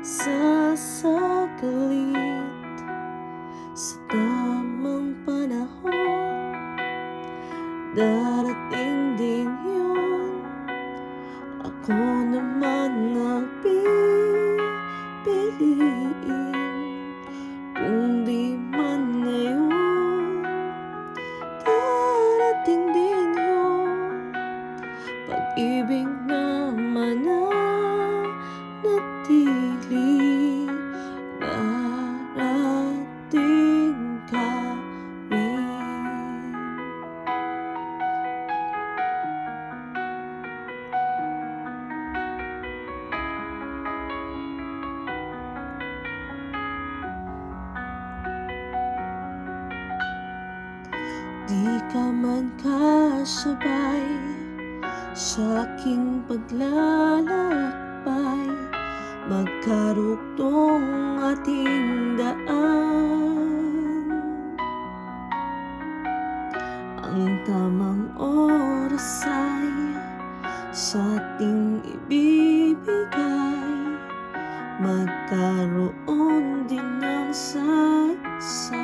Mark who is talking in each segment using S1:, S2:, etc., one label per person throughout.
S1: Sasaglit sa tamang panahon, darating din yun. Ako naman ang pipiliin, kung di man ngayon, darating din yun. Pag-ibig na mananatili, darating ka rin. Di ka man kasabay sa aking paglalakbay, magkarugtong ating daan. Ang tamang oras ay sa ating ibibigay, magkaroon din ng saysay.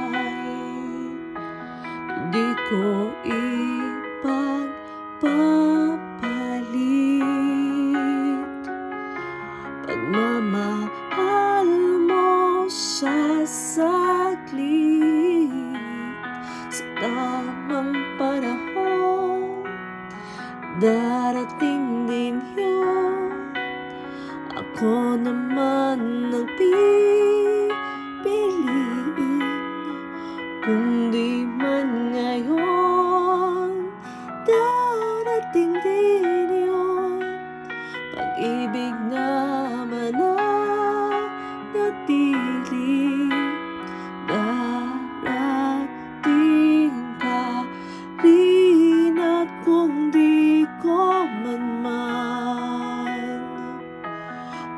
S1: Di ko ipagpapalit pagmamahal mo sa saglit. Sa tamang panahon, darating din yun. Ako naman ang pipiliin, kung di man ngayon, darating din yun. Pag-ibig na mananatili, darating ka rin. At kung di ko man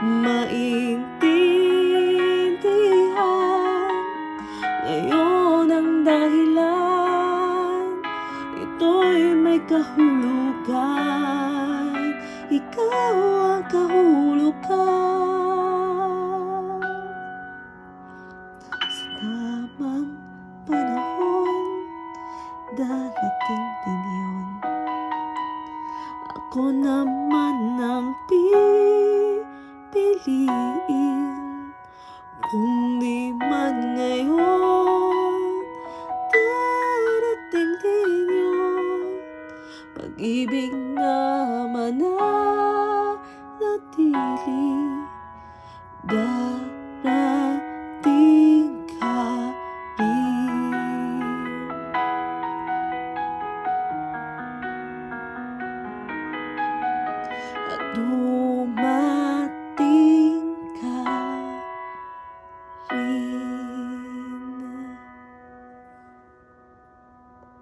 S1: maintindihan ngayon ang dahilan, ito'y may kahulugan. Ikaw ang kahulugan. Sa tamang panahon, darating din yun. Ako naman ang pipiliin, kung di man ngayon, darating din yun. Pag-ibig na mananatili, darating ka rin. At